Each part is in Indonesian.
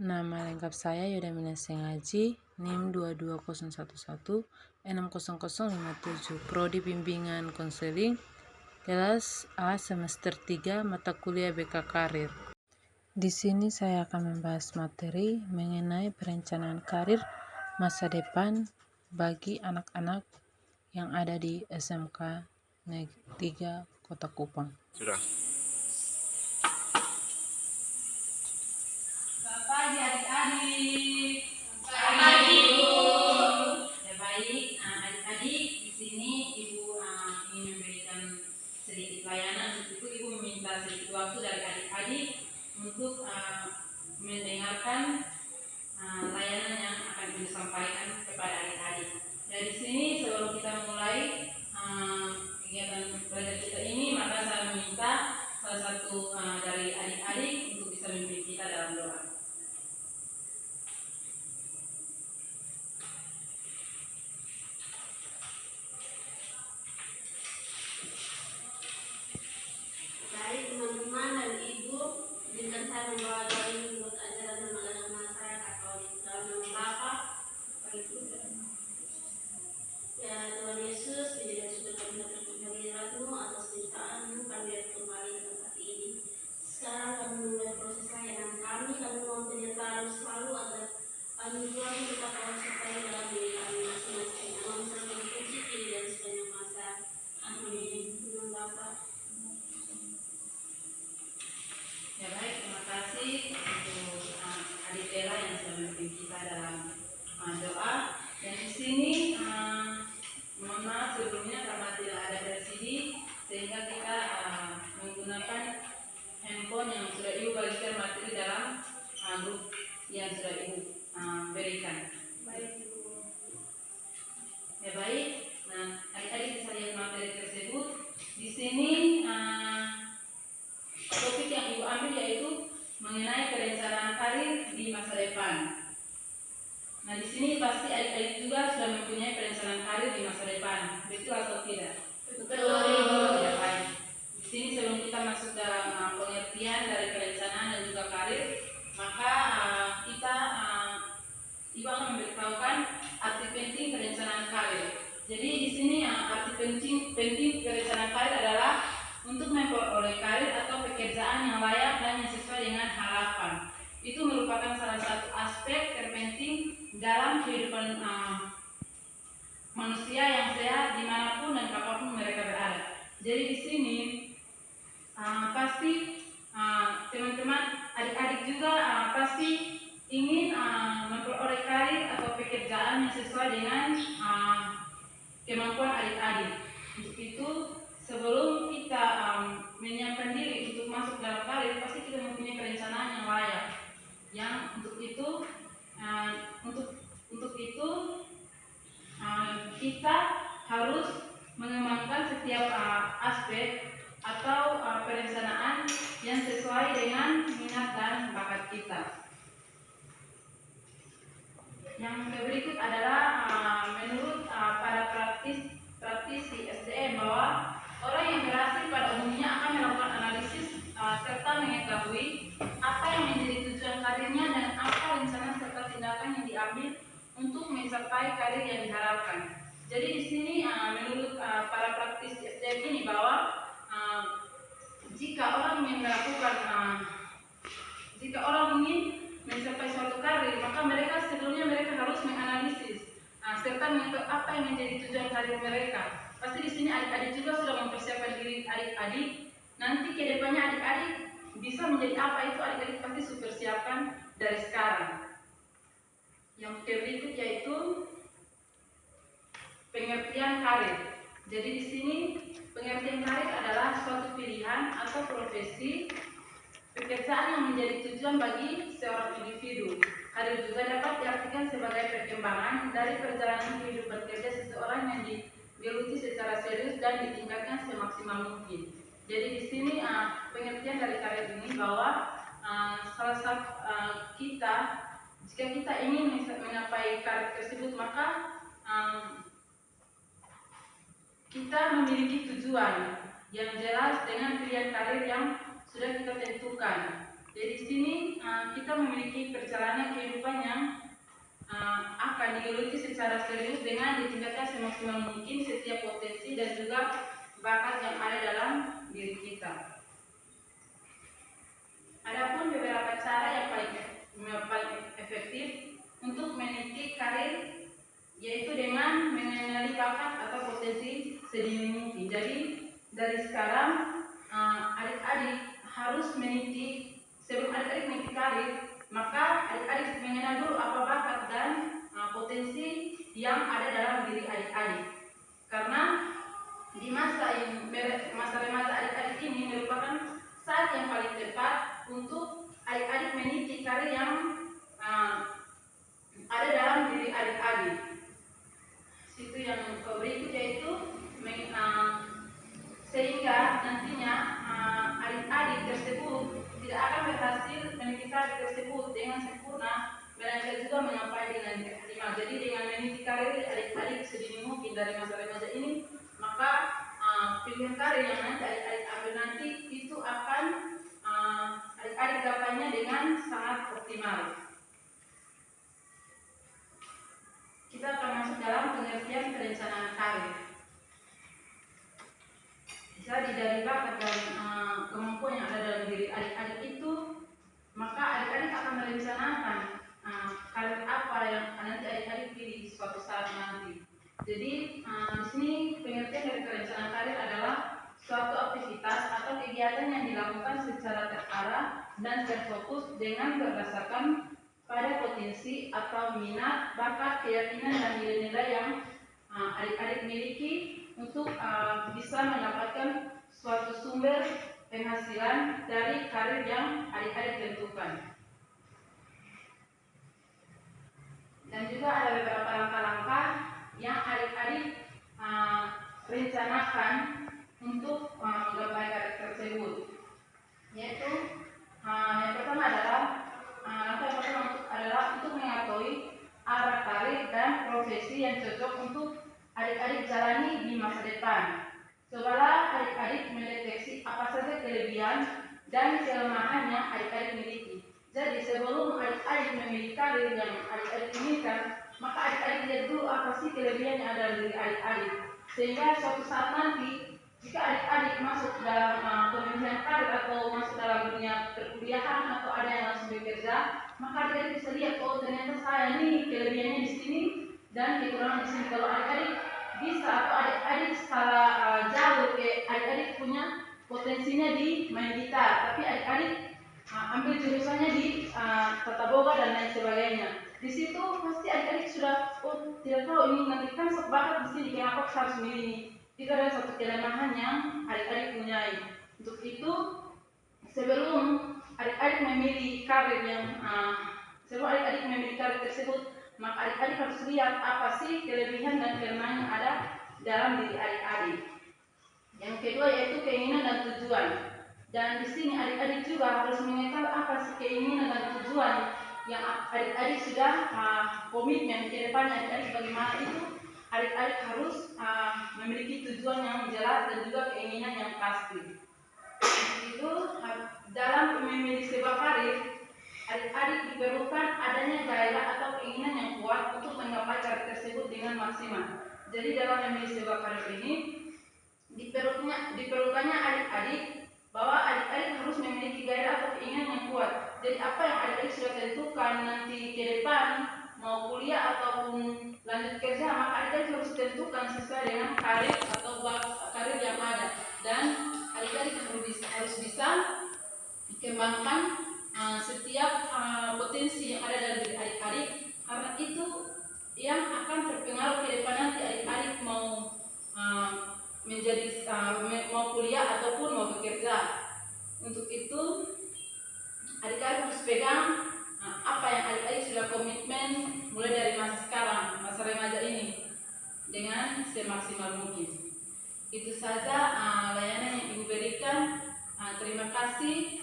Nama lengkap saya Yodamina Sengaji, NIM 22111600057, Prodi Bimbingan Konseling, kelas A semester 3, mata kuliah BK Karir. Di sini saya akan membahas materi mengenai perencanaan karir masa depan bagi anak-anak yang ada di SMK Negeri 3 Kota Kupang. Sudah. Selamat pagi adik-adik. Pagi Bu. Ya baik, adik-adik di sini Ibu ingin memberikan sedikit layanan. Untuk itu Ibu meminta sedikit waktu dari adik-adik untuk mendengarkan layanan yang akan Ibu sampaikan kepada adik-adik. Dari sini sebelum kita mulai kegiatan belajar kita ini, maka saya meminta salah satu dari adik-adik untuk bisa memimpin kita dalam doa. Baik teman-teman dan ibu, izinkan saya membawa doa ini buat ajaran dan agama saya Katolik dalam nama Bapa, Ibu dan ya Tuhan Yesus, puji dan syukur kami atas kehadiratmu atas ciptaanmu kami dapat kembali ke tempat ini. Sekarang kami mulai proses layanan kami mohon penyertaan selalu agar kami Tuhan tetap sertai dalam diri kami masing-masing. Kami selalu puji kini dan sepanjang masa. Amin. Dengan Bapa. Ya baik, terima kasih untuk adik Ella yang sudah memimpin kita dalam doa. Dan di sini mohon maaf sebelumnya karena tidak ada LCD sehingga kita menggunakan handphone yang sudah Ibu bagikan materi dalam grup yang sudah Ibu berikan. Baik Ibu. Ya baik. Nah, adik-adik bisa lihat materi tersebut. Di sini topik yang Ibu ambil yaitu mengenai perencanaan karir di masa depan. Nah, di sini pasti adik-adik juga sudah mempunyai perencanaan karir di masa depan, betul atau tidak? Betul. Ya baik. Di sini sebelum kita masuk dalam pengertian dari perencanaan dan juga karir, maka kita Ibu akan memberitahukan arti penting perencanaan karir. Jadi di sini arti penting perencanaan karir adalah untuk memperoleh karir atau pekerjaan yang layak dan yang sesuai dengan harapan. Itu merupakan salah satu aspek terpenting dalam kehidupan manusia yang sehat dimanapun dan kapanpun mereka berada. Jadi di sini pasti teman-teman adik-adik juga pasti ingin memperoleh karir atau pekerjaan yang sesuai dengan kemampuan adik-adik. Untuk itu sebelum kita menyiapkan diri untuk masuk dalam karir, pasti kita mempunyai perencanaan yang layak. Yang untuk itu kita harus mengembangkan setiap aspek atau perencanaan yang sesuai dengan minat dan bakat kita. Yang berikut adalah menurut para praktisi SDM bahwa orang yang berhasil pada umumnya akan melakukan analisis serta mengetahui apa yang menjadi tujuan karirnya dan apa rencana serta tindakan yang diambil untuk mencapai karir yang diharapkan. Jadi di sini menurut para praktisi SDM ini bahwa jika orang ingin mencapai suatu karir, maka mereka harus menganalisis serta mengetahui apa yang menjadi tujuan karir mereka. Pasti di sini adik-adik juga sudah mempersiapkan diri adik-adik. Nanti ke depannya adik-adik bisa menjadi apa itu adik-adik pasti sudah persiapkan dari sekarang. Yang berikut yaitu pengertian karir. Jadi di sini pengertian karir adalah suatu pilihan atau profesi pekerjaan yang menjadi tujuan bagi seorang individu. Karir juga dapat diartikan sebagai perkembangan dari perjalanan kehidupan kerja seseorang yang digeluti secara serius dan ditingkatkan semaksimal mungkin. Jadi di sini pengertian dari karir ini bahwa salah satu jika kita ingin mencapai karir tersebut, maka kita memiliki tujuan yang jelas dengan pilihan karir yang sudah kita tentukan. Jadi di sini kita kita memiliki perjalanan kehidupan yang akan digeluti secara serius dengan ditingkatkan semaksimal mungkin setiap potensi dan juga bakat yang ada dalam diri kita. Adapun beberapa cara yang paling efektif untuk meniti karir, yaitu dengan mengenali bakat atau potensi sedini mungkin. Jadi dari sekarang adik-adik harus meniti, sebelum adik-adik meniti karir, maka adik-adik mengenal dulu apa bakat dan potensi yang ada dalam diri adik-adik. Karena di masa remaja adik-adik ini merupakan saat yang paling tepat untuk adik-adik meniti karir yang ada dalam diri adik-adik. Itu yang berikut, yaitu sehingga nantinya adik-adik tersebut tidak akan berhasil meniti karir tersebut dengan sempurna, melainkan juga mencapai dengan optimal. Jadi dengan meniti karir adik-adik sedini mungkin dari masa remaja ini, maka pilihan karir yang nanti adik-adik ambil nanti itu akan adik-adik gapainya dengan sangat optimal. Kita akan masuk dalam pengertian perencanaan karir. Jadi dari bakat dan kemampuan yang ada dalam diri adik-adik itu, maka adik-adik akan merencanakan karir apa yang nanti adik-adik pilih suatu saat nanti. Jadi di sini pengertian dari perencanaan karir adalah suatu aktivitas atau kegiatan yang dilakukan secara terarah dan terfokus dengan berdasarkan pada potensi atau minat, bakat, keyakinan dan nilai-nilai yang adik-adik miliki untuk bisa mendapatkan suatu sumber penghasilan dari karir yang adik-adik tentukan. Dan juga ada beberapa langkah-langkah yang adik-adik rencanakan untuk menggapai karir tersebut, yaitu yang pertama adalah langkah yang pertama adalah untuk mengetahui arah karir dan profesi yang cocok untuk adik-adik jalani di masa depan. Cobalah adik-adik mendeteksi apa saja kelebihan dan kelemahan yang adik-adik miliki. Jadi sebelum adik-adik memilih karir yang adik-adik inginkan, maka adik-adik lihat dulu apa sih kelebihan yang ada dari adik-adik. Sehingga suatu saat nanti, jika adik-adik masuk dalam pemilihan karir atau masuk dalam dunia perkuliahan atau ada yang langsung bekerja, maka adik-adik bisa lihat, oh ternyata saya ini kelebihannya di sini dan kekurangan di sini. Kalau adik-adik bisa atau adik-adik secara jauh, adik-adik punya potensinya di main gitar, tapi adik-adik ambil jurusannya di tata boga dan lain sebagainya. Di situ pasti adik-adik sudah tidak tahu ini nanti kan bakat di sini, kenapa harus milih ini. Itu adalah satu kelemahan yang adik-adik punyai. Untuk itu sebelum adik-adik memilih karir tersebut, maka adik-adik harus lihat apa sih kelebihan dan kelemahan yang ada dalam diri adik-adik. Yang kedua yaitu keinginan dan tujuan. Dan di sini adik-adik juga harus mengetahui apa sih keinginan dan tujuan yang adik-adik sudah komitmen ke depan adik-adik bagaimana itu. Adik-adik harus memiliki tujuan yang jelas dan juga keinginan yang pasti. Itu dalam memilih sebuah karir, adik-adik diperlukan adanya gairah atau keinginan yang kuat untuk menggapai karir tersebut dengan maksimal. Jadi dalam memilih sebuah karir ini diperlukannya adik-adik bahwa adik-adik harus memiliki gairah atau keinginan yang kuat. Jadi apa yang adik-adik sudah tentukan nanti ke depan, mau kuliah ataupun lanjut kerja, maka adik-adik harus tentukan sesuai dengan karir atau karir yang ada. Dan adik-adik harus bisa kembangkan setiap potensi yang ada dalam diri adik-adik, karena itu yang akan terpengaruh ke depan nanti adik-adik mau mau kuliah ataupun mau bekerja. Untuk itu adik-adik harus pegang apa yang adik-adik sudah komitmen mulai dari masa sekarang, masa remaja ini, dengan semaksimal mungkin. Itu saja layanan yang Ibu berikan. Terima kasih.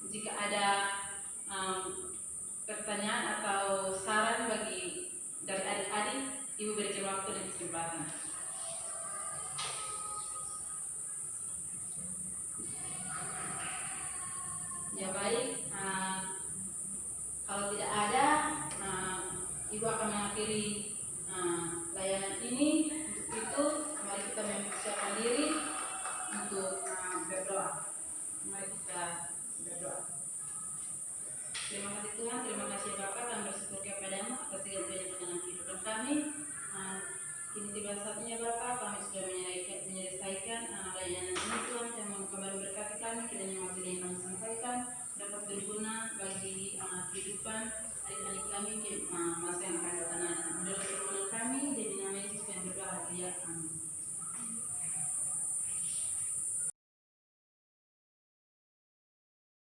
Jika ada pertanyaan atau saran dari adik-adik, Ibu berikan waktu dan kesempatan. Ya baik, Kalau tidak ada, Ibu akan mengakhiri layanan ini. Untuk itu, mari kita mempersiapkan diri untuk berdoa. Mari kita berdoa. Terima kasih Tuhan, terima kasih Bapak, kami bersyukur kepadamu atas segala perjalanan kehidupan kami. Kini tiba saatnya Bapak, kami sudah menyelesaikan layanan ini Tuhan, yang mau kembali berkati kami, kiranya materi yang kami sampaikan dapat berguna bagi kehidupan adik-adik kami di masa yang akan datang. Menurut permohonan kami, jadi nama Yesus yang berbahagia. Amin.